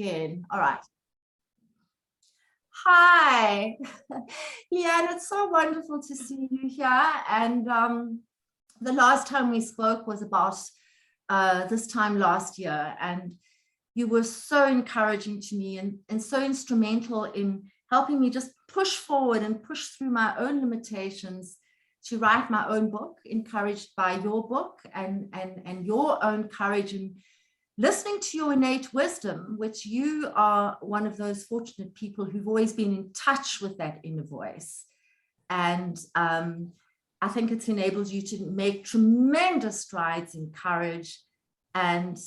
again. All right. Hi, Leanne, it's so wonderful to see you here. And the last time we spoke was about this time last year, and you were so encouraging to me and so instrumental in helping me just push forward and push through my own limitations to write my own book, encouraged by your book and your own courage and listening to your innate wisdom, which you are one of those fortunate people who've always been in touch with that inner voice. And I think it's enabled you to make tremendous strides in courage. And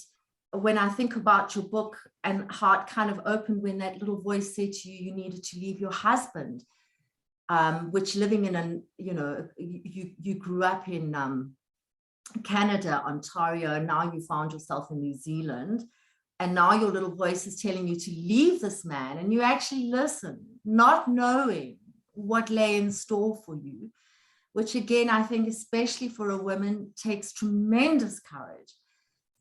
when I think about your book and how it kind of opened when that little voice said to you, you needed to leave your husband, which living in an, you grew up in Canada, Ontario, and now you found yourself in New Zealand, and now your little voice is telling you to leave this man, and you actually listen, not knowing what lay in store for you, which again, I think, especially for a woman, takes tremendous courage.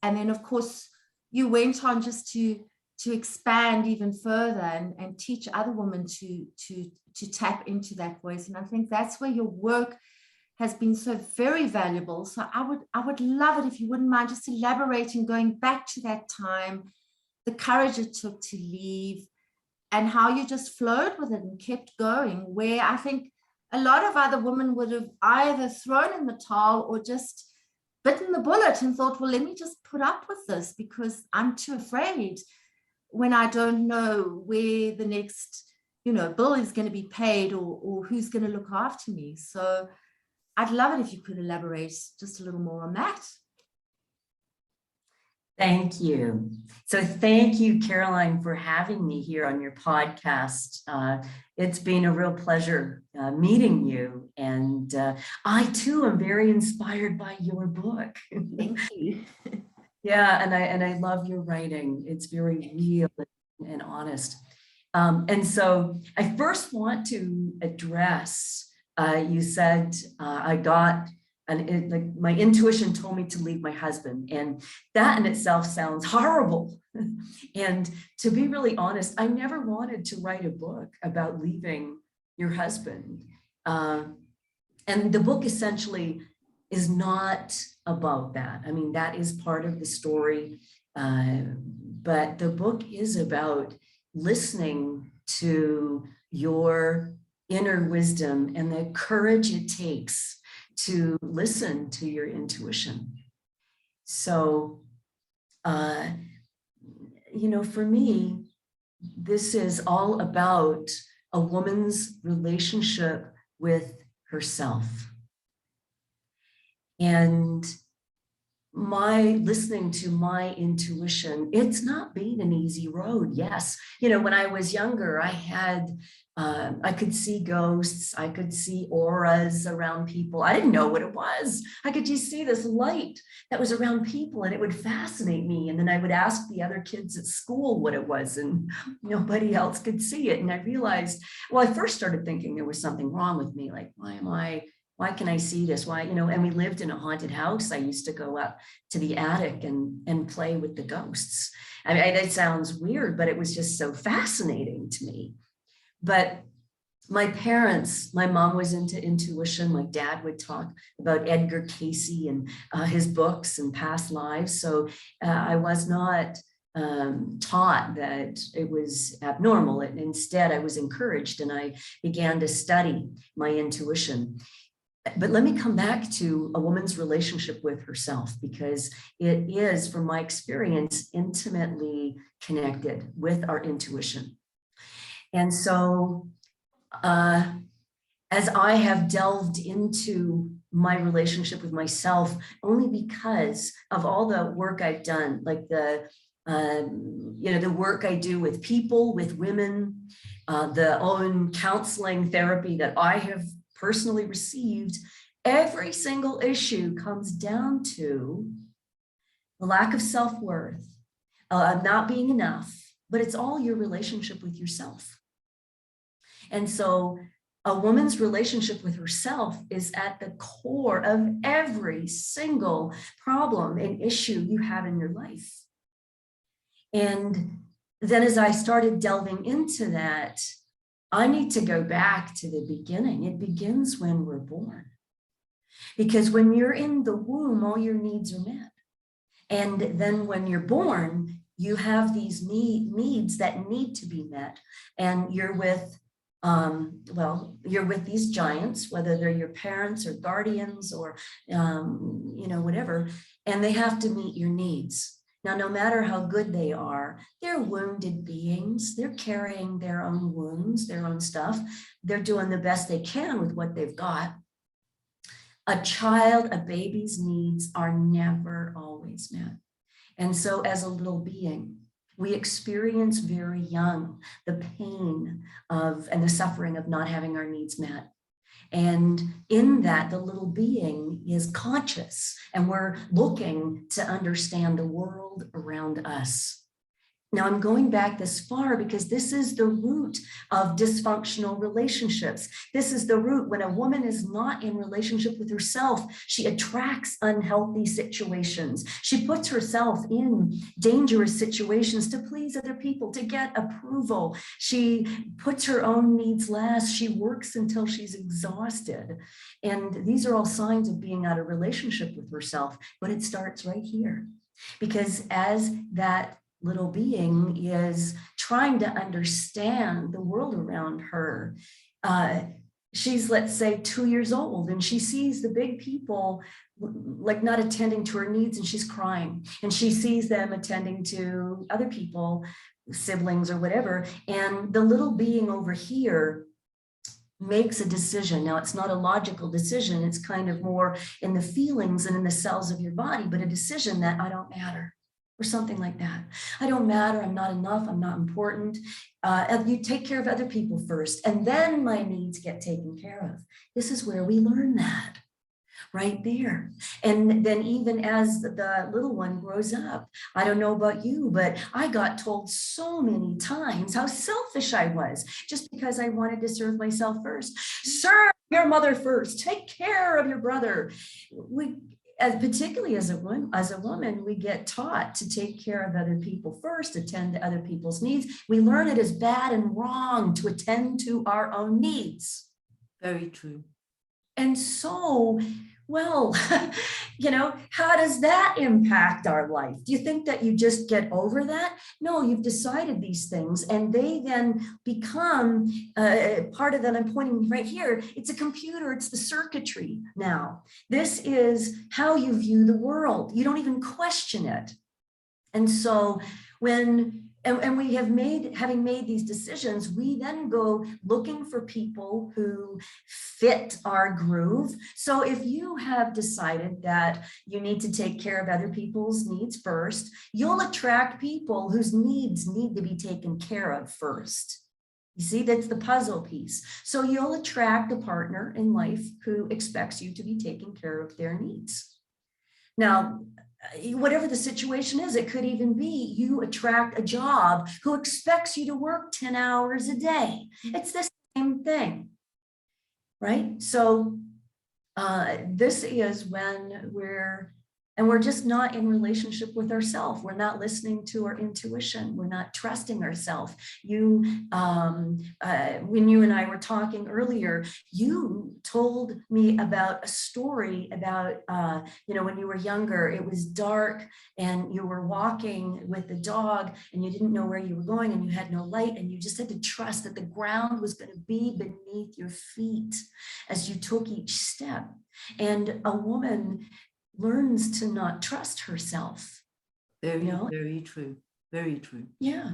And then, of course, you went on just to expand even further and teach other women to tap into that voice. And I think that's where your work has been so very valuable. So I would love it if you wouldn't mind just elaborating, going back to that time, the courage it took to leave, and how you just flowed with it and kept going, where I think a lot of other women would have either thrown in the towel or just bitten the bullet and thought, well, let me just put up with this because I'm too afraid when I don't know where the next, bill is going to be paid or who's going to look after me. So I'd love it if you could elaborate just a little more on that. Thank you. So thank you, Caroline, for having me here on your podcast. It's been a real pleasure meeting you. And I too am very inspired by your book. Thank you. Yeah, and I love your writing. It's very real and honest. And so I first want to address, you said I got, like my intuition told me to leave my husband, and that in itself sounds horrible. And to be really honest, I never wanted to write a book about leaving your husband. And the book essentially is not about that. I mean, that is part of the story, but the book is about listening to your inner wisdom and the courage it takes to listen to your intuition. So, for me, this is all about a woman's relationship with herself. And my listening to my intuition, it's not been an easy road. Yes. When I was younger, I could see ghosts. I could see auras around people. I didn't know what it was. I could just see this light that was around people, and it would fascinate me. And then I would ask the other kids at school what it was, and nobody else could see it. And I realized, well, I first started thinking there was something wrong with me. Like, why can I see this? Why, and we lived in a haunted house. I used to go up to the attic and play with the ghosts. I mean, it sounds weird, but it was just so fascinating to me. But my parents, my mom was into intuition. My dad would talk about Edgar Cayce and his books and past lives. So I was not taught that it was abnormal. And instead, I was encouraged, and I began to study my intuition. But let me come back to a woman's relationship with herself, because it is, from my experience, intimately connected with our intuition. And so as I have delved into my relationship with myself, only because of all the work I've done, like the work I do with people, with women, the own counseling therapy that I have personally received, every single issue comes down to the lack of self-worth, not being enough, but it's all your relationship with yourself. And so a woman's relationship with herself is at the core of every single problem and issue you have in your life. And then as I started delving into that, I need to go back to the beginning. It begins when we're born. Because when you're in the womb, all your needs are met. And then when you're born, you have these needs that need to be met. And you're with, you're with these giants, whether they're your parents or guardians or, whatever, and they have to meet your needs. Now, no matter how good they are, they're wounded beings. They're carrying their own wounds, their own stuff. They're doing the best they can with what they've got. A baby's needs are never always met. And so as a little being, we experience very young the pain of and the suffering of not having our needs met. And in that, the little being is conscious, and we're looking to understand the world around us. Now, I'm going back this far because this is the root of dysfunctional relationships. This is the root. When a woman is not in relationship with herself, she attracts unhealthy situations. She puts herself in dangerous situations to please other people, to get approval. She puts her own needs last. She works until she's exhausted. And these are all signs of being out of relationship with herself. But it starts right here. Because as that little being is trying to understand the world around her. She's, let's say, 2 years old, and she sees the big people like not attending to her needs, and she's crying. And she sees them attending to other people, siblings or whatever. And the little being over here makes a decision. Now, it's not a logical decision. It's kind of more in the feelings and in the cells of your body, but a decision that I don't matter. Or something like that. I don't matter. I'm not enough. I'm not important. You take care of other people first, and then my needs get taken care of. This is where we learn that, right there. And then even as the little one grows up, I don't know about you, but I got told so many times how selfish I was just because I wanted to serve myself first. Serve your mother first. Take care of your brother. Particularly as a woman, we get taught to take care of other people first, attend to other people's needs. We learn it as bad and wrong to attend to our own needs. Very true. And so, well, how does that impact our life? Do you think that you just get over that? No, you've decided these things, and they then become part of that. I'm pointing right here. It's a computer. It's the circuitry now. This is how you view the world. You don't even question it. And so and we have having made these decisions, we then go looking for people who fit our groove. So if you have decided that you need to take care of other people's needs first, you'll attract people whose needs need to be taken care of first. You see, that's the puzzle piece. So you'll attract a partner in life who expects you to be taking care of their needs. Now, whatever the situation is, it could even be you attract a job who expects you to work 10 hours a day. It's the same thing, right? So this is when we're just not in relationship with ourselves. We're not listening to our intuition. We're not trusting ourselves. When you and I were talking earlier, you told me about a story about, when you were younger, it was dark and you were walking with the dog and you didn't know where you were going and you had no light, and you just had to trust that the ground was going to be beneath your feet as you took each step. And a woman learns to not trust herself. Very true. Very true. Yeah.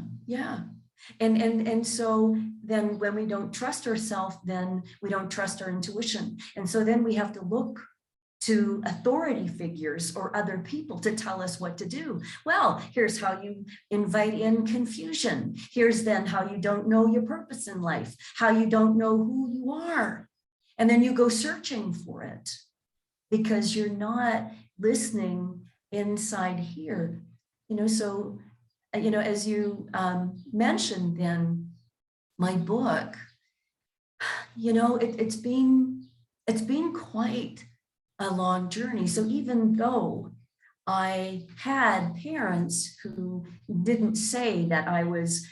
And so then when we don't trust ourselves, then we don't trust our intuition. And so then we have to look to authority figures or other people to tell us what to do. Well, here's how you invite in confusion. Here's then how you don't know your purpose in life, how you don't know who you are. And then you go searching for it, because you're not listening inside here, so, as you mentioned, then my book, it's been quite a long journey. So even though I had parents who didn't say that I was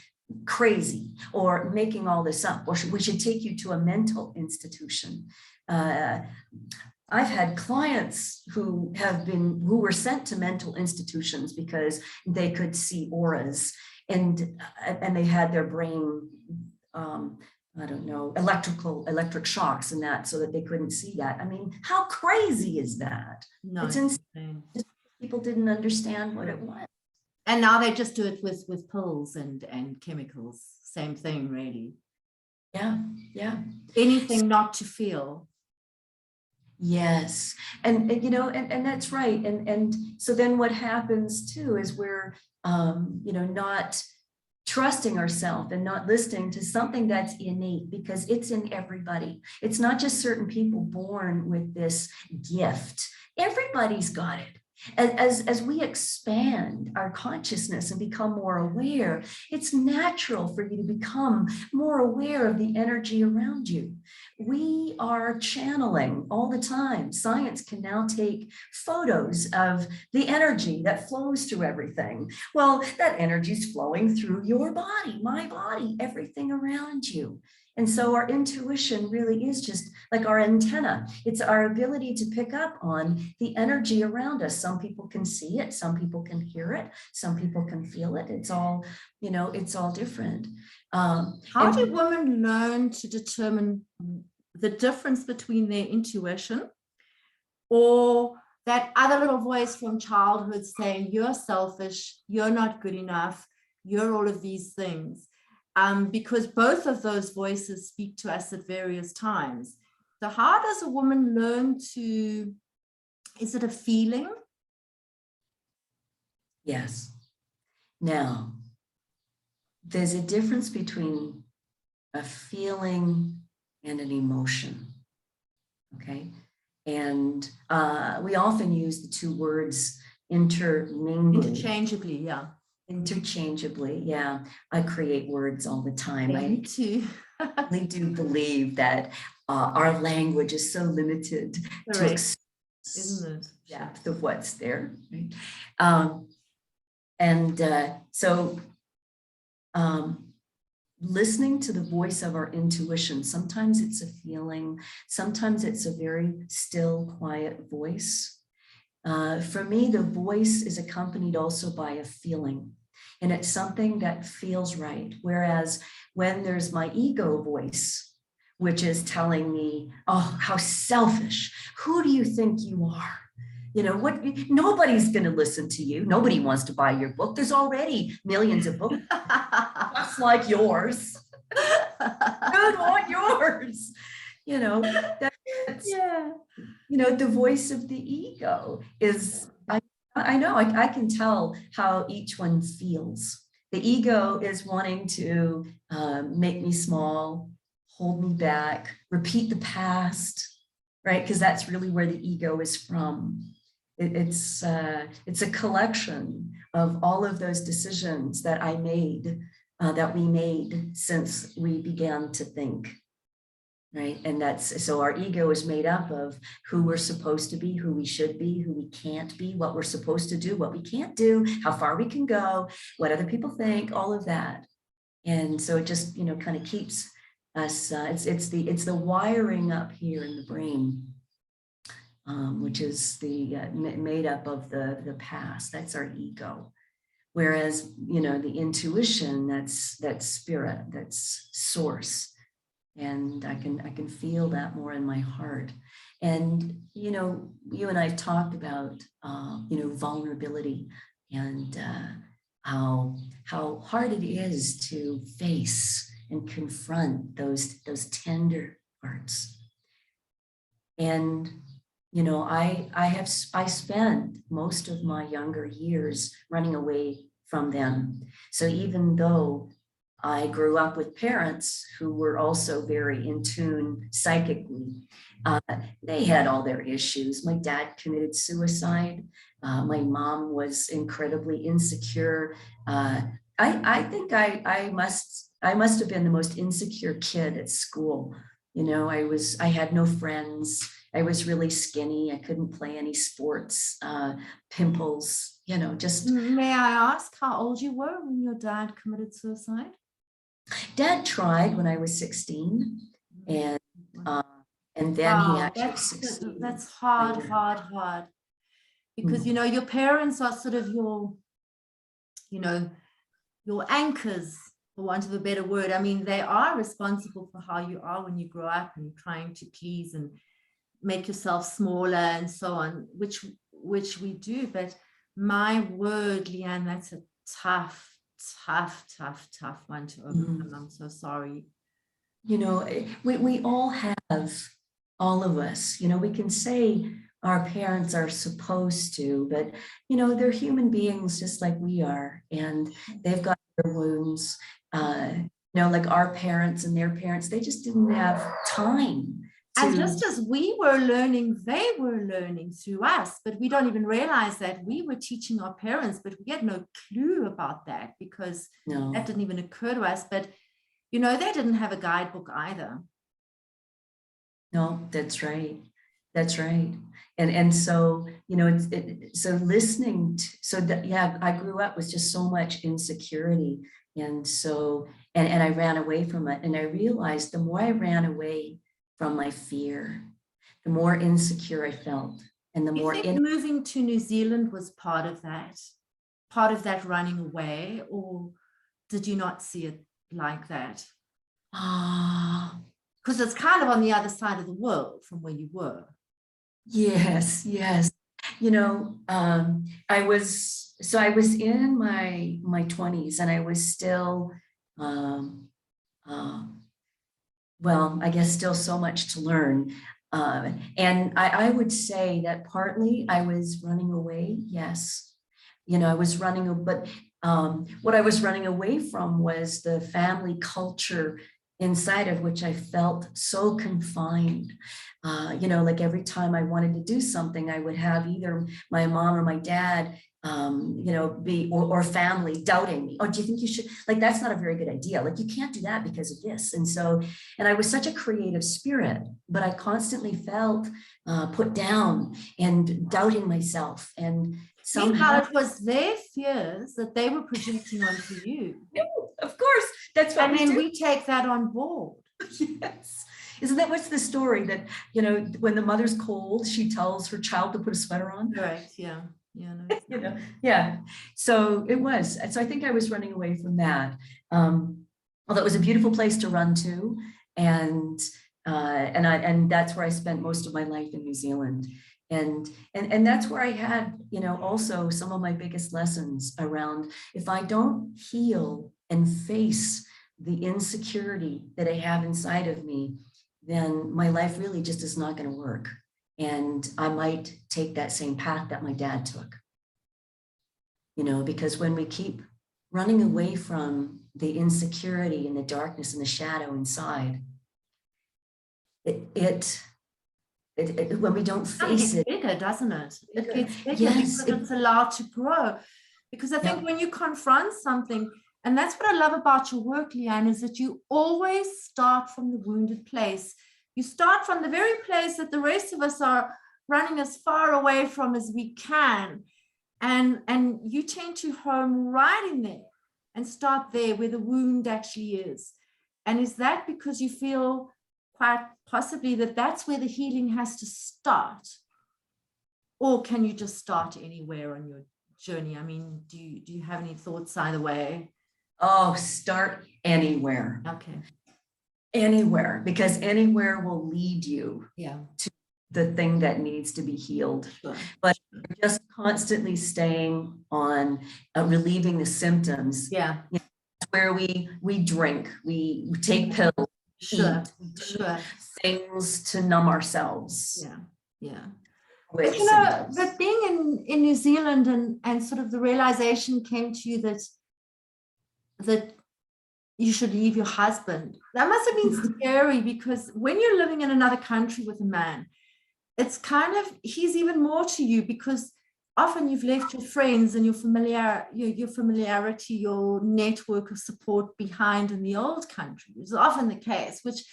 crazy or making all this up, or we should take you to a mental institution. I've had clients who were sent to mental institutions because they could see auras, and they had their brain, I don't know, electric shocks and that, so that they couldn't see that. I mean, how crazy is that? No, it's insane. People didn't understand what it was. And now they just do it with pills and chemicals. Same thing, really. Yeah, yeah. Anything not to feel. Yes. And you know, and that's right. And so then what happens too is we're, you know, not trusting ourselves and not listening to something that's innate, because it's in everybody. It's not just certain people born with this gift. Everybody's got it. As we expand our consciousness and become more aware, it's natural for you to become more aware of the energy around you. We are channeling all the time. Science can now take photos of the energy that flows through everything. Well, that energy is flowing through your body, my body, everything around you. And so our intuition really is just like our antenna. It's our ability to pick up on the energy around us. Some people can see it, some people can hear it, some people can feel it. It's all, you know, it's all different. How do women learn to determine the difference between their intuition or that other little voice from childhood saying, you're selfish, you're not good enough, you're all of these things? Because both of those voices speak to us at various times. So how does a woman learn to, is it a feeling? Yes. Now, there's a difference between a feeling and an emotion, okay? And we often use the two words Interchangeably, yeah. Interchangeably, yeah. I create words all the time. Me too. I really do believe that our language is so limited to express, isn't it? Depth of what's there. Right? So listening to the voice of our intuition, sometimes it's a feeling, sometimes it's a very still, quiet voice. For me, the voice is accompanied also by a feeling, and it's something that feels right. Whereas when there's my ego voice, which is telling me, oh, how selfish, who do you think you are? You know, what? Nobody's going to listen to you. Nobody wants to buy your book. There's already millions of books just like yours. I want yours. You know, that's, yeah. You know, the voice of the ego is, I know, I can tell how each one feels. The ego is wanting to make me small, hold me back, repeat the past, right? Because that's really where the ego is from. It's a collection of all of those decisions that I made, that we made since we began to think. Right. And that's, so our ego is made up of who we're supposed to be, who we should be, who we can't be, what we're supposed to do, what we can't do, how far we can go, what other people think, all of that. And so it just, you know, kind of keeps us, it's the wiring up here in the brain, which is the made up of the past. That's our ego. Whereas, you know, the intuition, that's spirit, that's source. And I can feel that more in my heart. And, you know, you and I talked about, you know, vulnerability and how hard it is to face and confront those tender parts. And, you know, I spent most of my younger years running away from them. So even though I grew up with parents who were also very in tune psychically, they had all their issues. My dad committed suicide. My mom was incredibly insecure. I think I must have been the most insecure kid at school. You know, I had no friends. I was really skinny. I couldn't play any sports, pimples, you know, just. May I ask how old you were when your dad committed suicide? Dad tried when I was 16, and then he actually succeeded. That's hard, later. hard. Because, you know, your parents are sort of your, you know, your anchors, for want of a better word. I mean, they are responsible for how you are when you grow up and trying to please and make yourself smaller and so on, which we do. But my word, Leanne, that's a tough one to overcome. I'm so sorry. You know, we all have, all of us, you know, we can say our parents are supposed to, but, you know, they're human beings just like we are, and they've got their wounds. You know, like our parents and their parents, they just didn't have time. And just as we were learning, they were learning through us, but we don't even realize that we were teaching our parents, but we had no clue about that because that didn't even occur to us. But, you know, they didn't have a guidebook either. No, that's right. That's right. And so, you know, so listening to, so that, yeah, I grew up with just so much insecurity. And so, and I ran away from it. And I realized the more I ran away from my fear, the more insecure I felt. And the more moving to New Zealand was part of that running away, or did you not see it like that? Because it's kind of on the other side of the world from where you were. Yes. You know, I was in my 20s, and I was still, well, I guess still so much to learn. And I would say that partly I was running away. Yes. You know, I was running, but what I was running away from was the family culture inside of which I felt so confined. You know, like every time I wanted to do something, I would have either my mom or my dad, you know, or family doubting me. Oh, do you think you should? Like, that's not a very good idea. Like, you can't do that because of this. And so, and I was such a creative spirit, but I constantly felt put down and doubting myself. And somehow it was their fears that they were projecting onto you. Of course, that's what we take that on board. Yes. Isn't that what's the story that, you know, when the mother's cold, she tells her child to put a sweater on? Correct. Yeah. No, you know, yeah. So it was. So I think I was running away from that. Although it was a beautiful place to run to, and that's where I spent most of my life in New Zealand. And that's where I had, you know, also some of my biggest lessons around, if I don't heal and face the insecurity that I have inside of me, then my life really just is not going to work. And I might take that same path that my dad took. You know, because when we keep running away from the insecurity and the darkness and the shadow inside, when we don't face it, bigger, doesn't it? It gets bigger. Yes, because it's allowed to grow. Because I think when you confront something, and that's what I love about your work, Leanne, is that you always start from the wounded place. You start from the very place that the rest of us are running as far away from as we can. And you tend to home right in there and start there where the wound actually is. And is that because you feel quite possibly that that's where the healing has to start? Or can you just start anywhere on your journey? I mean, do you have any thoughts either way? Oh, start anywhere. Okay. Anywhere, because anywhere will lead you to the thing that needs to be healed. Sure. But just constantly staying on relieving the symptoms. Yeah. You know, where we drink, we take pills, sure. things to numb ourselves. Yeah. But, you know, but being in New Zealand and sort of the realization came to you that you should leave your husband. That must have been scary, because when you're living in another country with a man, it's kind of, he's even more to you, because often you've left your friends and your familiarity, your network of support behind in the old country. It's often the case, which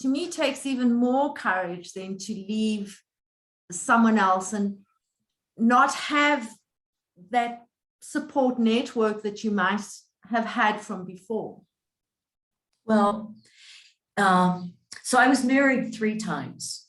to me takes even more courage than to leave someone else and not have that support network that you might have had from before? Well, so I was married 3 times,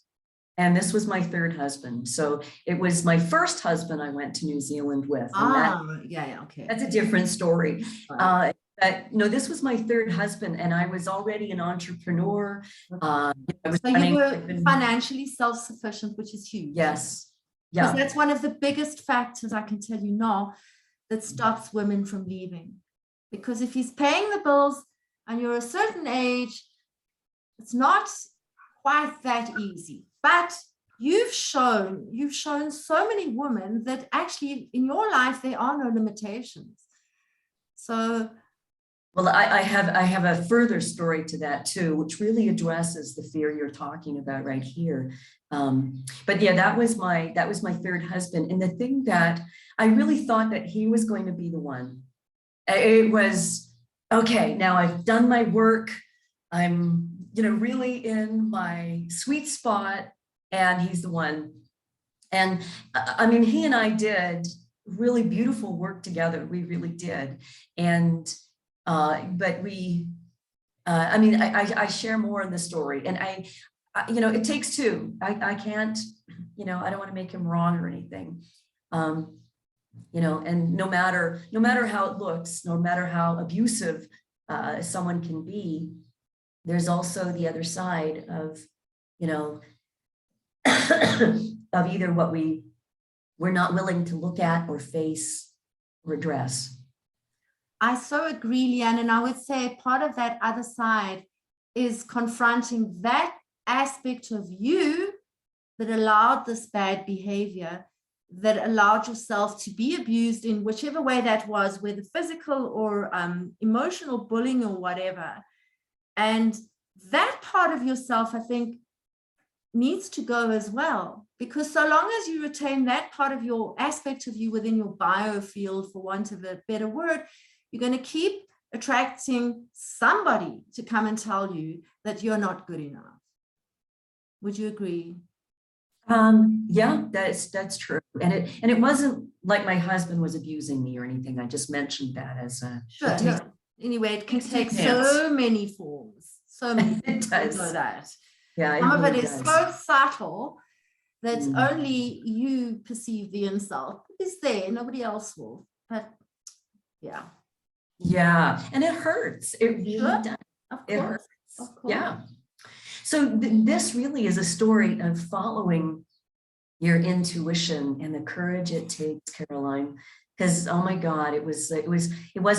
and this was my 3rd husband. So it was my first husband I went to New Zealand with. And yeah, okay. That's a different story. Right. But no, this was my 3rd husband, and I was already an entrepreneur. I was So you were financially self-sufficient, which is huge. Yes. Because Yeah. that's one of the biggest factors, I can tell you now, that stops women from leaving. Because if he's paying the bills and you're a certain age, it's not quite that easy. But you've shown so many women that actually in your life there are no limitations. So well, I have a further story to that too, which really addresses the fear you're talking about right here. But yeah, that was my 3rd husband, and the thing that I really thought that he was going to be the one. It was okay. Now I've done my work. I'm really in my sweet spot, and he's the one. And I mean, he and I did really beautiful work together. We really did, and. But we, I mean, I share more in the story, and I it takes 2. I can't, I don't want to make him wrong or anything. And no matter how it looks, no matter how abusive someone can be, there's also the other side of, of either what we're not willing to look at or face or address. I so agree, Leanne, and I would say part of that other side is confronting that aspect of you that allowed this bad behavior, that allowed yourself to be abused in whichever way that was, whether physical or emotional bullying or whatever. And that part of yourself, I think, needs to go as well, because so long as you retain that part of your aspect of you within your biofield, for want of a better word, you're going to keep attracting somebody to come and tell you that you're not good enough. Would you agree? Yeah, that's true. And it wasn't like my husband was abusing me or anything. I just mentioned that as a sure. No. Anyway, it can take so many forms. So many it does. Know that. Yeah, some really of it is so subtle that only you perceive the insult. It's there, nobody else will. But yeah. Yeah, and it hurts. It really does. Of course. It hurts. Of course. Yeah. So this really is a story of following your intuition and the courage it takes, Caroline. Because oh my God, it was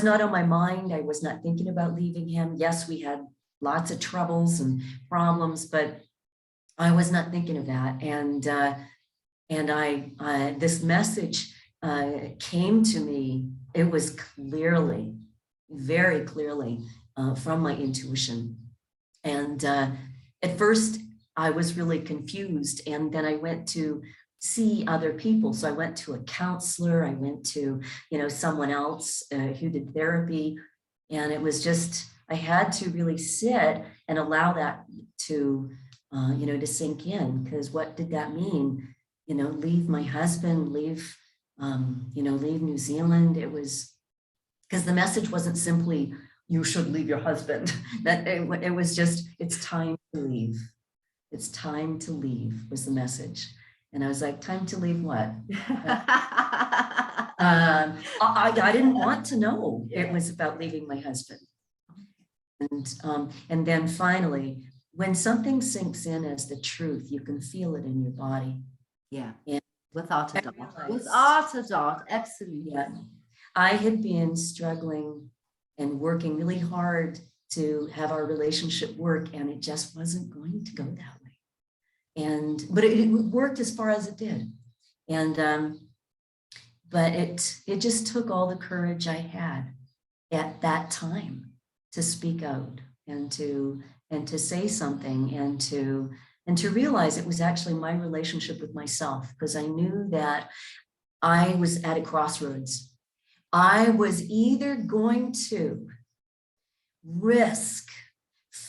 not on my mind. I was not thinking about leaving him. Yes, we had lots of troubles and problems, but I was not thinking of that. And I this message came to me. It was clearly, very clearly from my intuition. And at first I was really confused. And then I went to see other people. So I went to a counselor, I went to, someone else who did therapy. And it was just, I had to really sit and allow that to, to sink in, because what did that mean? Leave my husband, leave New Zealand. It was, because the message wasn't simply, you should leave your husband. That it was just, it's time to leave. It's time to leave was the message. And I was like, time to leave what? I didn't want to know it was about leaving my husband. And then finally, when something sinks in as the truth, you can feel it in your body. Yeah, and without a doubt. Without a doubt, absolutely. Yeah. I had been struggling and working really hard to have our relationship work, and it just wasn't going to go that way. But it worked as far as it did. And but it just took all the courage I had at that time to speak out and to say something and to realize it was actually my relationship with myself, because I knew that I was at a crossroads. I was either going to risk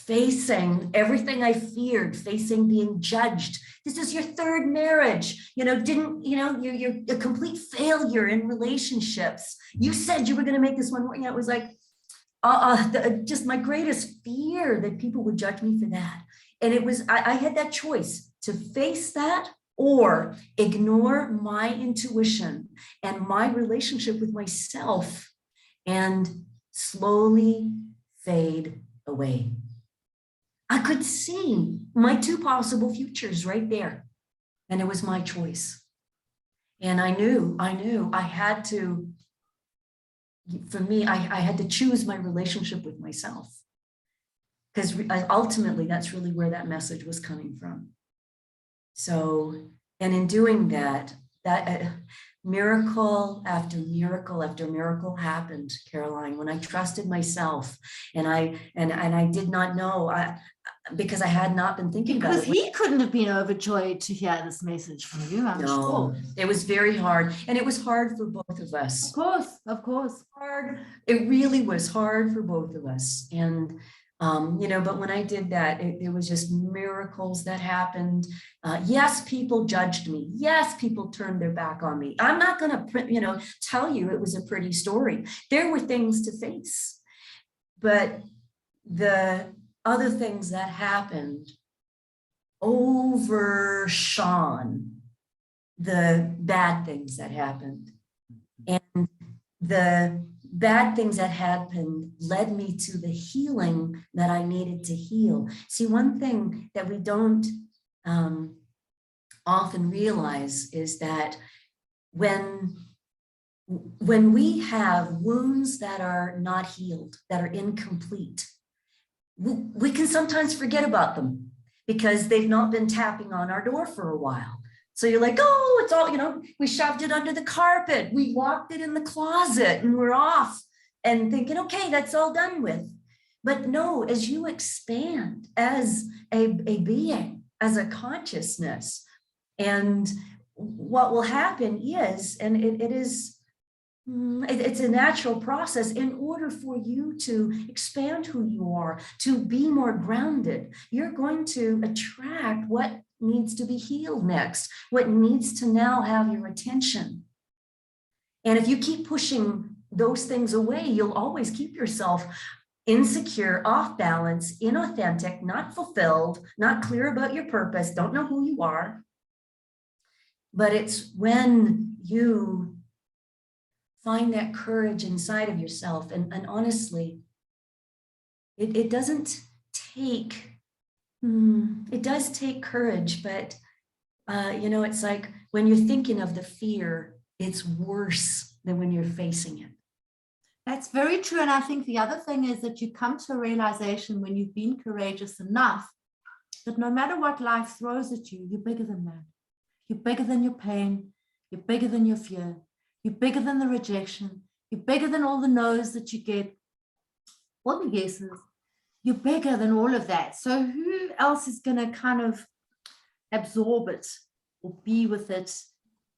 facing everything I feared, facing being judged. This is your third marriage. You're a complete failure in relationships. You said you were going to make this one work. It was like, just my greatest fear that people would judge me for that. And it was, I had that choice to face that or ignore my intuition and my relationship with myself and slowly fade away. I could see my two possible futures right there. And it was my choice. And I knew I had to, for me, I had to choose my relationship with myself. Because ultimately, that's really where that message was coming from. So, and in doing that miracle after miracle after miracle happened, Caroline, when I trusted myself, and I did not know, because I had not been thinking about it. Because he couldn't have been overjoyed to hear this message from you, I'm sure. It was very hard, and it was hard for both of us. Of course. Hard. It really was hard for both of us, and but when I did that, there was just miracles that happened. Yes, people judged me. Yes, people turned their back on me. I'm not going to, tell you it was a pretty story. There were things to face, but the other things that happened overshone the bad things that happened. And the bad things that happened led me to the healing that I needed to heal. See, one thing that we don't often realize is that when we have wounds that are not healed, that are incomplete, we can sometimes forget about them because they've not been tapping on our door for a while. So you're like, oh, it's all, we shoved it under the carpet. We locked it in the closet and we're off and thinking, okay, that's all done with. But no, as you expand as a being, as a consciousness, and what will happen is, and it's a natural process, in order for you to expand who you are, to be more grounded, you're going to attract what needs to be healed next, what needs to now have your attention. And if you keep pushing those things away, you'll always keep yourself insecure, off balance, inauthentic, not fulfilled, not clear about your purpose, don't know who you are. But it's when you find that courage inside of yourself, and honestly, it doesn't take, it does take courage, but it's like when you're thinking of the fear, it's worse than when you're facing it. That's very true. And I think the other thing is that you come to a realization when you've been courageous enough that no matter what life throws at you, you're bigger than that. You're bigger than your pain. You're bigger than your fear. You're bigger than the rejection. You're bigger than all the no's that you get, all the yeses. You're bigger than all of that. So who else is going to kind of absorb it or be with it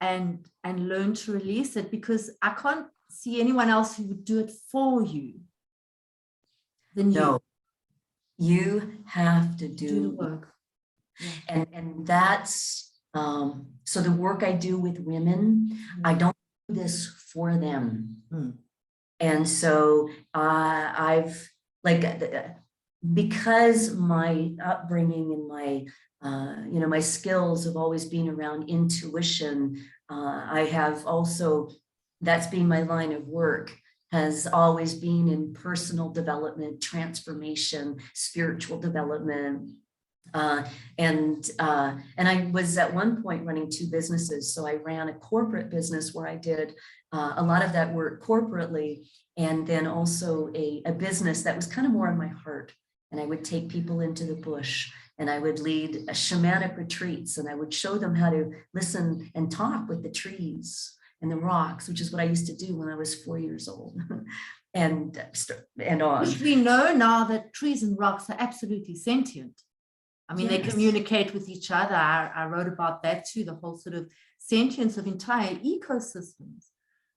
and learn to release it? Because I can't see anyone else who would do it for you than you. No, you have to do the work. Yeah. And that's, so the work I do with women, I don't do this for them. And so I've because my upbringing and my my skills have always been around intuition. I have also, that's been my line of work, has always been in personal development, transformation, spiritual development. And I was at one point running two businesses. So I ran a corporate business where I did a lot of that work corporately, and then also a business that was kind of more in my heart. And I would take people into the bush, and I would lead shamanic retreats, and I would show them how to listen and talk with the trees and the rocks, which is what I used to do when I was 4 years old. and on. Which we know now that trees and rocks are absolutely sentient. I mean, Yes. They communicate with each other. I wrote about that too, the whole sort of sentience of entire ecosystems,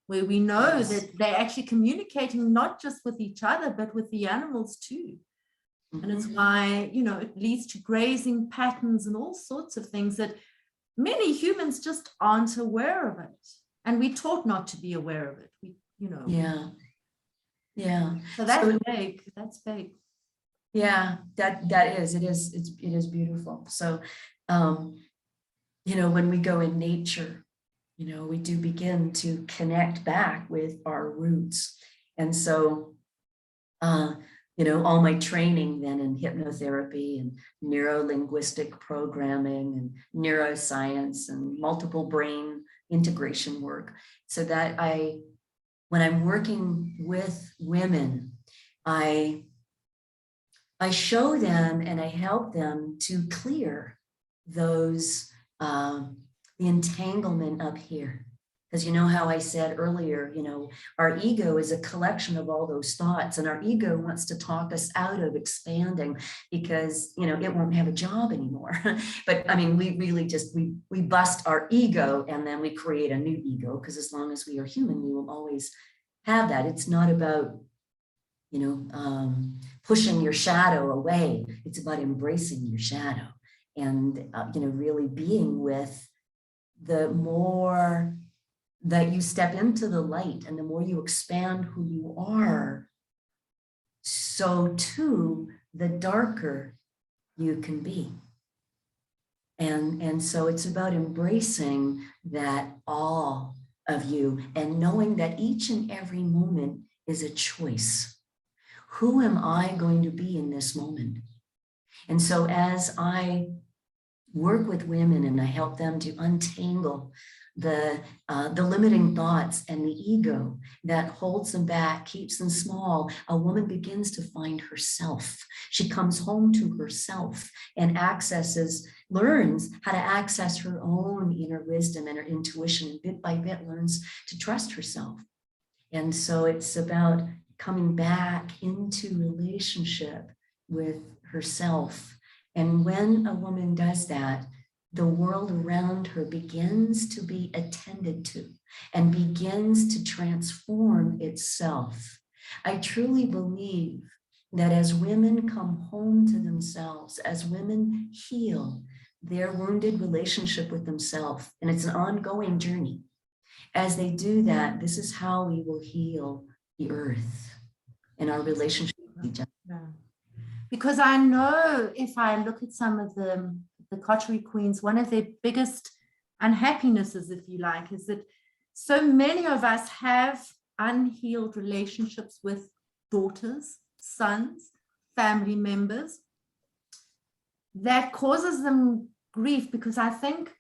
where we know that they're actually communicating not just with each other, but with the animals too. And it's why, you know, it leads to grazing patterns and all sorts of things that many humans just aren't aware of it. And we're taught not to be aware of it. We, you know. Yeah. Yeah. So that's big. That's big. Yeah, that is, it is beautiful. So, you know, when we go in nature, you know, we do begin to connect back with our roots. And so, you know, all my training then in hypnotherapy and neuro-linguistic programming and neuroscience and multiple brain integration work, so that when I'm working with women, I show them and I help them to clear those, the entanglement up here. Because you know how I said earlier, you know, our ego is a collection of all those thoughts, and our ego wants to talk us out of expanding because, you know, it won't have a job anymore. But I mean, we really just, we bust our ego and then we create a new ego, because as long as we are human, we will always have that. It's not about, you know, pushing your shadow away. It's about embracing your shadow and, you know, really being with, the more that you step into the light and the more you expand who you are, so too, the darker you can be. And so it's about embracing that all of you and knowing that each and every moment is a choice. Who am I going to be in this moment? And so as I work with women and I help them to untangle the limiting thoughts and the ego that holds them back, keeps them small, a woman begins to find herself. She comes home to herself and learns how to access her own inner wisdom and her intuition, and bit by bit learns to trust herself. And so it's about coming back into relationship with herself. And when a woman does that, the world around her begins to be attended to and begins to transform itself. I truly believe that as women come home to themselves, as women heal their wounded relationship with themselves, and it's an ongoing journey, as they do that, this is how we will heal the earth and our relationship with each other. Yeah. Because I know if I look at some of the Coterie Queens, one of their biggest unhappinesses, if you like, is that so many of us have unhealed relationships with daughters, sons, family members that causes them grief, because I think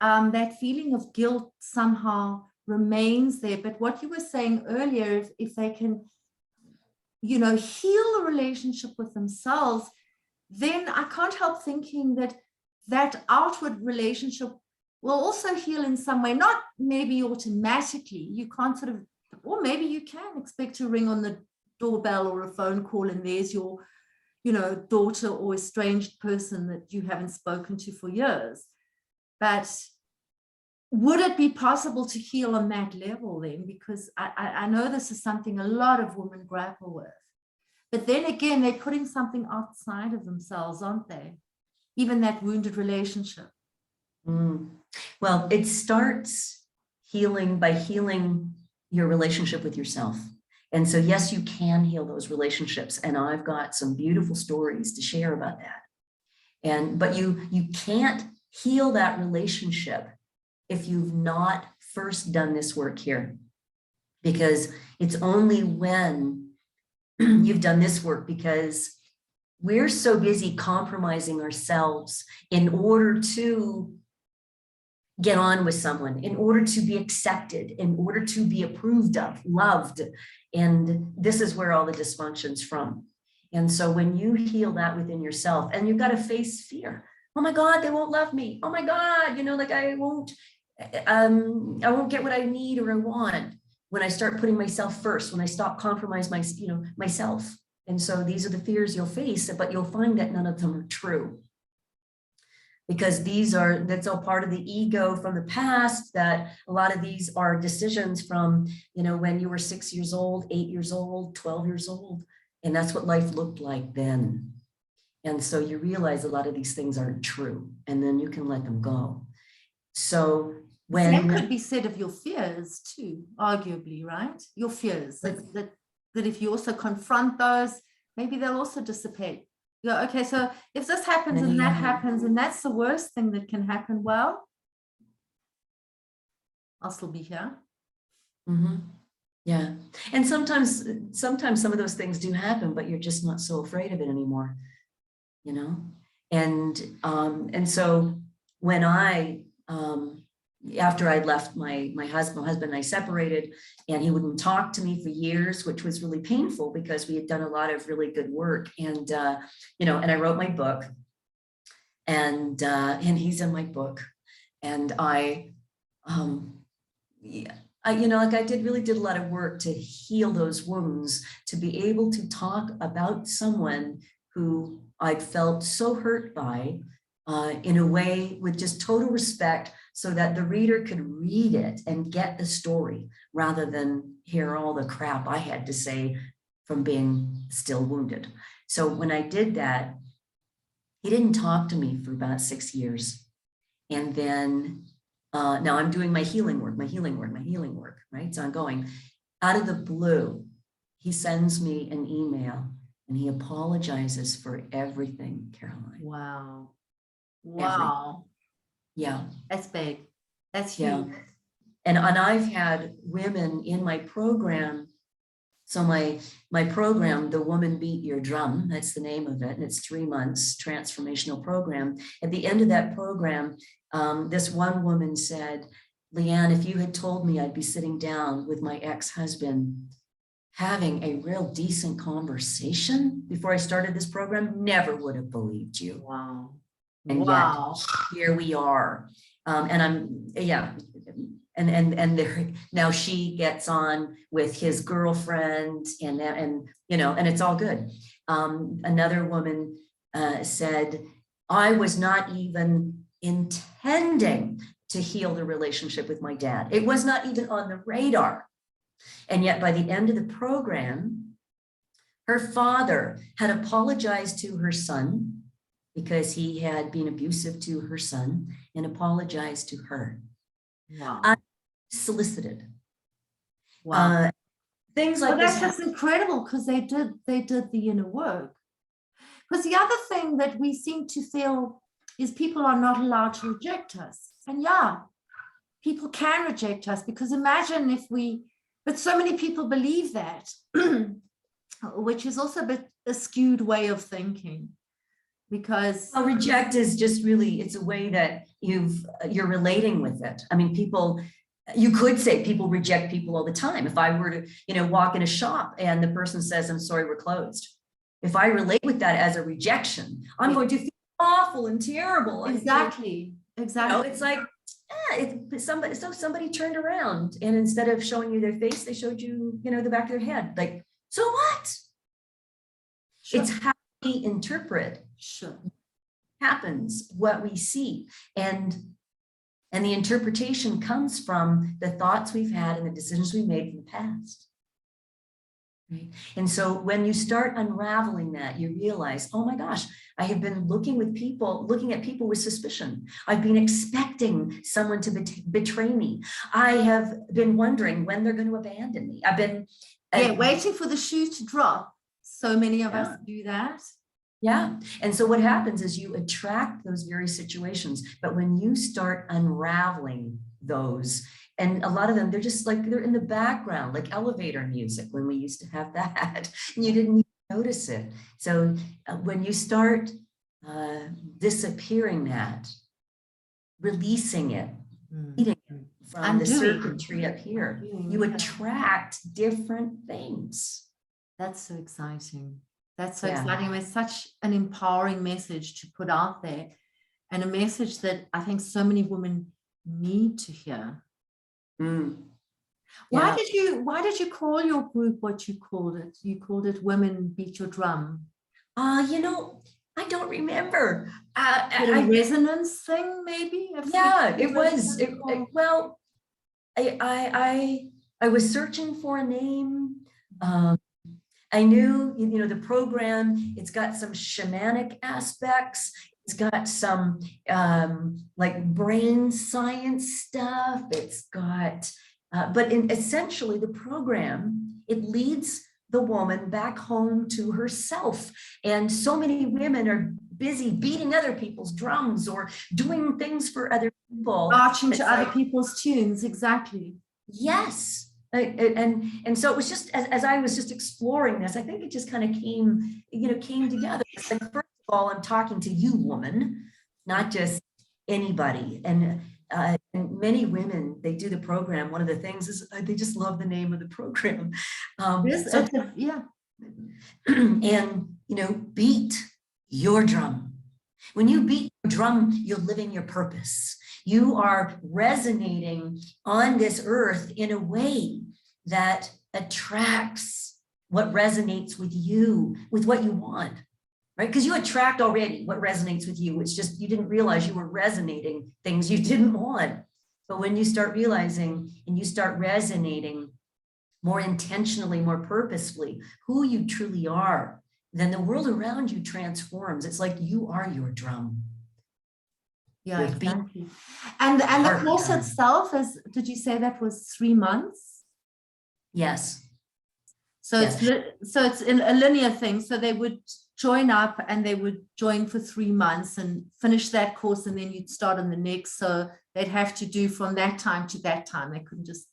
that feeling of guilt somehow remains there. But what you were saying earlier, if they can, you know, heal a relationship with themselves, then I can't help thinking that that outward relationship will also heal in some way, not maybe automatically. You can't sort of, or maybe you can expect to ring on the doorbell or a phone call and there's your, you know, daughter or estranged person that you haven't spoken to for years. But would it be possible to heal on that level then? Because I know this is something a lot of women grapple with. But then again, they're putting something outside of themselves, aren't they? Even that wounded relationship. Well, it starts healing by healing your relationship with yourself. And so, yes, you can heal those relationships. And I've got some beautiful stories to share about that. But you can't heal that relationship if you've not first done this work here, because it's only when you've done this work, because we're so busy compromising ourselves in order to get on with someone, in order to be accepted, in order to be approved of, loved. And this is where all the dysfunction's from. And so when you heal that within yourself, and you've got to face fear. Oh my God, they won't love me. Oh my God, you know, like I won't get what I need or I want when I start putting myself first, when I stop compromising myself. And so these are the fears you'll face, but you'll find that none of them are true. Because that's all part of the ego from the past, that a lot of these are decisions from, you know, when you were 6 years old, 8 years old, 12 years old. And that's what life looked like then. And so you realize a lot of these things aren't true, and then you can let them go. So The same when could be said of your fears too, arguably, right? Your fears, that if you also confront those, maybe they'll also dissipate. Yeah, okay, so if this happens and that happens, and that's the worst thing that can happen, well, I'll still be here. Mhm. Yeah. And sometimes some of those things do happen, but you're just not so afraid of it anymore, you know? And so when I, after I left my husband and I separated, and he wouldn't talk to me for years, which was really painful because we had done a lot of really good work. And, and I wrote my book, and he's in my book. And I really did a lot of work to heal those wounds, to be able to talk about someone who I'd felt so hurt by, in a way with just total respect, so that the reader could read it and get the story rather than hear all the crap I had to say from being still wounded. So when I did that, he didn't talk to me for about 6 years. And then now I'm doing my healing work, right? So I'm going out of the blue. He sends me an email and he apologizes for everything, Caroline. Wow. Everything. Yeah. That's big. That's huge. Yeah. And I've had women in my program. So my program, The Woman Beat Your Drum, that's the name of it. And it's 3 months transformational program. At the end of that program, this one woman said, Leanne, if you had told me I'd be sitting down with my ex-husband having a real decent conversation before I started this program, never would have believed you. Wow. And yet here we are. And there, now she gets on with his girlfriend, and it's all good. Another woman said, I was not even intending to heal the relationship with my dad. It was not even on the radar. And yet by the end of the program, her father had apologized to her son because he had been abusive to her son, and apologized to her. Wow. Unsolicited. Wow. Things like that's just incredible, because they did the inner work. Because the other thing that we seem to feel is people are not allowed to reject us. And yeah, people can reject us, because imagine but so many people believe that, which is also a bit a skewed way of thinking. Because reject is just really, it's a way that you're relating with it. I mean, you could say people reject people all the time. If I were to, walk in a shop and the person says, I'm sorry, we're closed. If I relate with that as a rejection, I'm going to feel awful and terrible. Exactly. It's like, somebody turned around, and instead of showing you their face, they showed you, the back of their head. Like, so what? Sure. It's how we interpret. Sure. Happens, what we see, and the interpretation comes from the thoughts we've had and the decisions we made in the past. Right? And so when you start unraveling that, you realize, oh my gosh, I have been looking at people with suspicion. I've been expecting someone to betray me. I have been wondering when they're going to abandon me. I've been waiting for the shoe to drop. So many of us do that. Yeah. And so what happens is you attract those very situations. But when you start unraveling those, and a lot of them, they're just like, they're in the background, like elevator music when we used to have that, and you didn't even notice it. So when you start disappearing that, releasing it, eating it from the circuitry up here, you attract different things. That's so exciting. That's so exciting. It's such an empowering message to put out there, and a message that I think so many women need to hear. Why did you call your group what you called it? You called it Women Beat Your Drum. I don't remember. A resonance thing, maybe? It was. Well, I was searching for a name. I knew, the program, it's got some shamanic aspects. It's got some like brain science stuff. It's got, but essentially the program, it leads the woman back home to herself. And so many women are busy beating other people's drums or doing things for other people. Marching to other people's tunes, exactly. Yes. And so it was just, as I was just exploring this, I think it just kind of came together. It's like, first of all, I'm talking to you, woman, not just anybody. And many women, they do the program. One of the things is they just love the name of the program. Yeah. And, beat your drum. When you beat your drum, you're living your purpose. You are resonating on this earth in a way that attracts what resonates with you, with what you want, right? Because you attract already what resonates with you. It's just you didn't realize you were resonating things you didn't want. But when you start realizing and you start resonating more intentionally, more purposefully, who you truly are, then the world around you transforms. It's like you are your drum. Yeah, exactly. And the course itself is, did you say that was 3 months? Yes. So yes. It's a linear thing. So they would join up and they would join for 3 months and finish that course, and then you'd start on the next. So they'd have to do from that time to that time. They couldn't just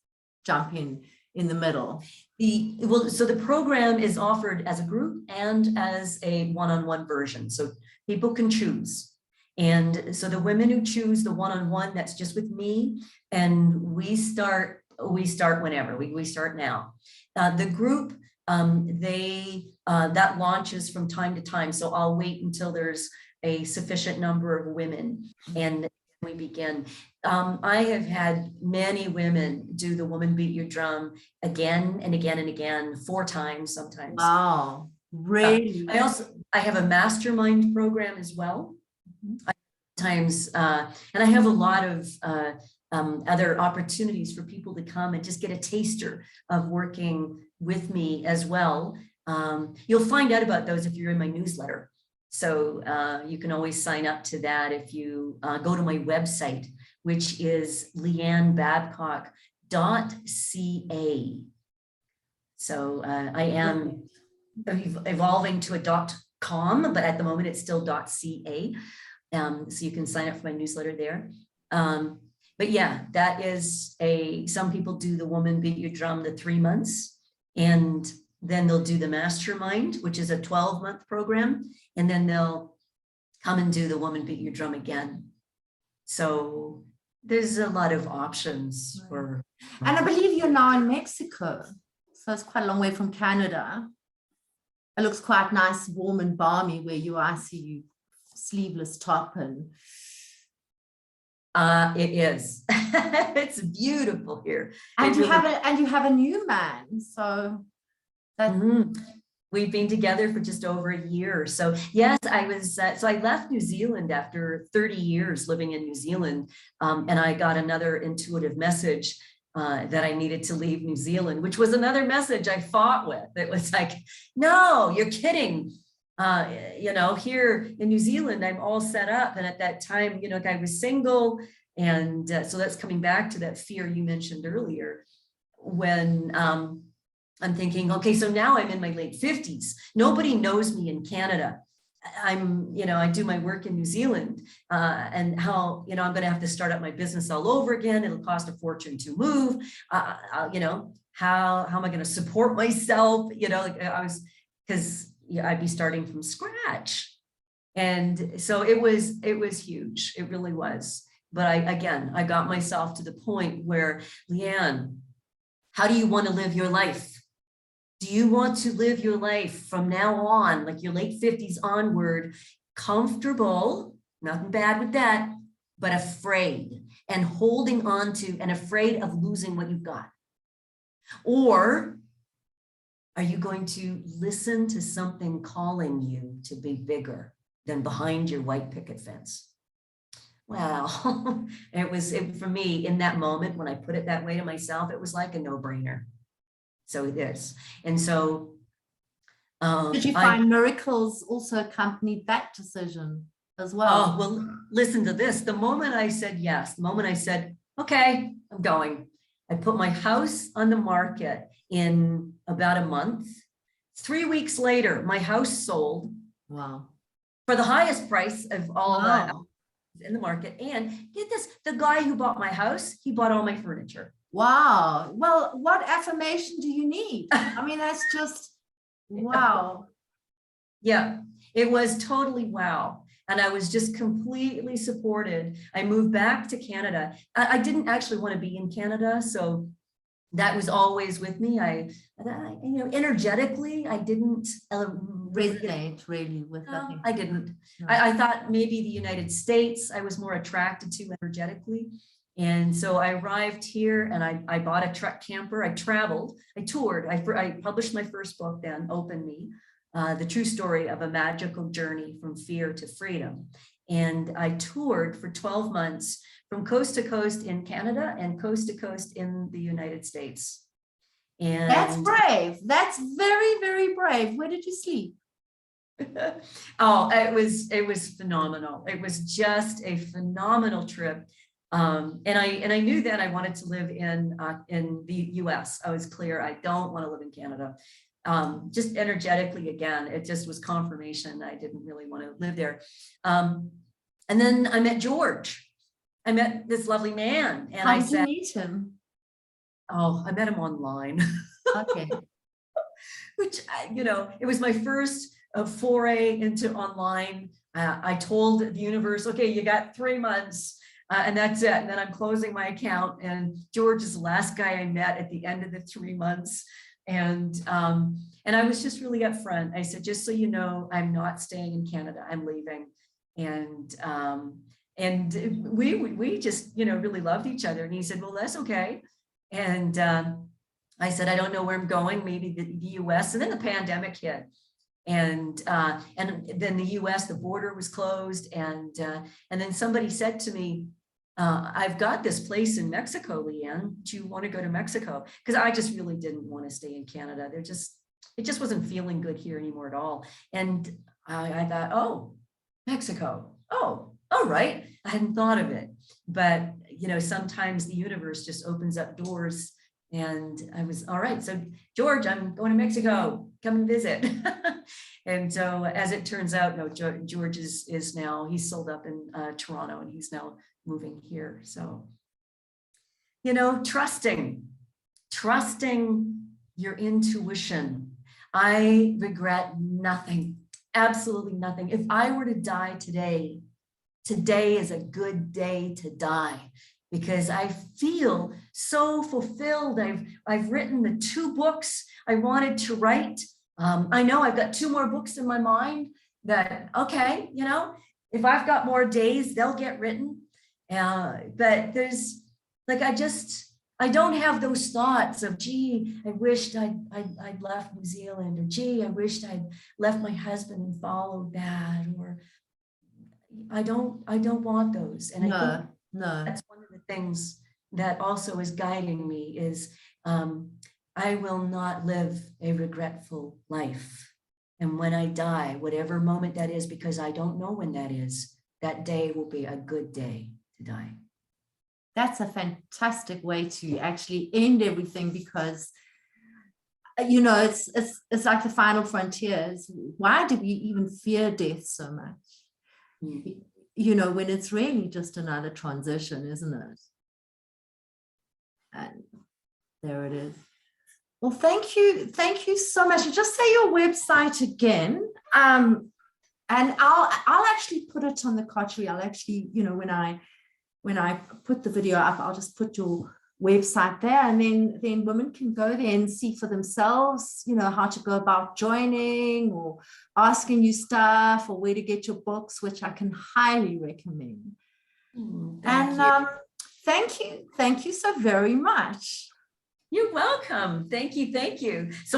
jump in the middle. So the program is offered as a group and as a one-on-one version. So people can choose. And so the women who choose the one-on-one, that's just with me, and we start whenever, we start now. The group, that launches from time to time. So I'll wait until there's a sufficient number of women and we begin. I have had many women do the Woman Beat Your Drum again and again and again, 4 times sometimes. Wow, really? I have a mastermind program as well. Times, and I have a lot of other opportunities for people to come and just get a taster of working with me as well. You'll find out about those if you're in my newsletter. So you can always sign up to that if you go to my website, which is leannebabcock.ca. So I am evolving to a .com, but at the moment it's still .ca. So you can sign up for my newsletter there. But yeah, that is some people do the Woman Beat Your Drum, the 3 months, and then they'll do the mastermind, which is a 12-month program. And then they'll come and do the Woman Beat Your Drum again. So there's a lot of options for. And I believe you're now in Mexico. So it's quite a long way from Canada. It looks quite nice, warm and balmy where you are. I see you sleeveless top and. It is. It's beautiful here. And you have a new man. So that. We've been together for just over a year. So yes, I was, so I left New Zealand after 30 years living in New Zealand. And I got another intuitive message that I needed to leave New Zealand, which was another message I fought with. It was like, no, you're kidding. Here in New Zealand, I'm all set up. And at that time, I was single. And so that's coming back to that fear you mentioned earlier when, I'm thinking, okay, so now I'm in my late 50s. Nobody knows me in Canada. I do my work in New Zealand and how, I'm going to have to start up my business all over again. It'll cost a fortune to move. How am I going to support myself? Because I'd be starting from scratch. And so it was huge. It really was. But I got myself to the point where, Leanne, how do you want to live your life? Do you want to live your life from now on, like your late 50s onward, comfortable, nothing bad with that, but afraid and holding on to and afraid of losing what you've got? Or are you going to listen to something calling you to be bigger than behind your white picket fence? Well, for me in that moment, when I put it that way to myself, it was like a no-brainer. So it is. And so Did you find miracles also accompanied that decision as well? Oh, well, listen to this. The moment I said yes, the moment I said, okay, I'm going, I put my house on the market in about a month. 3 weeks later, my house sold. Wow. For the highest price of all Wow. in the market. And get this, the guy who bought my house, he bought all my furniture. Wow. Well, what affirmation do you need? I mean, that's just, wow. Yeah, it was totally wow. And I was just completely supported. I moved back to Canada. I didn't actually want to be in Canada. So that was always with me. Energetically, I didn't Resonate really with that. I didn't. No. I thought maybe the United States I was more attracted to energetically. And so I arrived here and I bought a truck camper. I traveled, I toured. I published my first book then, Open Me, the true story of a magical journey from fear to freedom. And I toured for 12 months from coast to coast in Canada and coast to coast in the United States. And that's brave. That's very, very brave. Where did you sleep? Oh, it was phenomenal. It was just a phenomenal trip. And I knew that I wanted to live in the US. I was clear. I don't want to live in Canada. Just energetically, again, it just was confirmation. I didn't really want to live there. And then I met George. I met this lovely man, and How did you meet him? Oh, I met him online. Okay. Which, it was my first foray into online. I told the universe, okay, you got 3 months and that's it. And then I'm closing my account. And George is the last guy I met at the end of the 3 months. And I was just really upfront. I said, just so you know, I'm not staying in Canada. I'm leaving. And we just, really loved each other. And he said, well, that's okay. And I said, I don't know where I'm going, maybe the US. And then the pandemic hit. And then the US, the border was closed. And then somebody said to me, I've got this place in Mexico, Leanne. Do you want to go to Mexico? Because I just really didn't want to stay in Canada. It just wasn't feeling good here anymore at all. And I thought, oh, Mexico. Oh, all right. I hadn't thought of it. But, sometimes the universe just opens up doors. And I was, all right, so George, I'm going to Mexico, come and visit. And so as it turns out, no, George is now, he's sold up in Toronto and he's now moving here. So, trusting your intuition. I regret nothing, absolutely nothing. If I were to die today is a good day to die. Because I feel so fulfilled. I've written the 2 books I wanted to write. I know I've got 2 more books in my mind that, okay, if I've got more days, they'll get written. But there's I don't have those thoughts of, gee, I wished I'd left New Zealand, or gee, I wished I'd left my husband and followed that, or I don't want those. And I think that's one of the things that also is guiding me is I will not live a regretful life. And when I die, whatever moment that is, because I don't know when that is, that day will be a good day to die. That's a fantastic way to actually end everything, because it's like the final frontiers. Why do we even fear death so much? When it's really just another transition, isn't it? And there it is. Well, thank you so much. Just say your website again, and I'll actually put it on the Kochri. I'll actually, when I put the video up, I'll just put your website there, and then women can go there and see for themselves, how to go about joining or asking you stuff, or where to get your books, which I can highly recommend. Thank you so very much. You're welcome. Thank you. So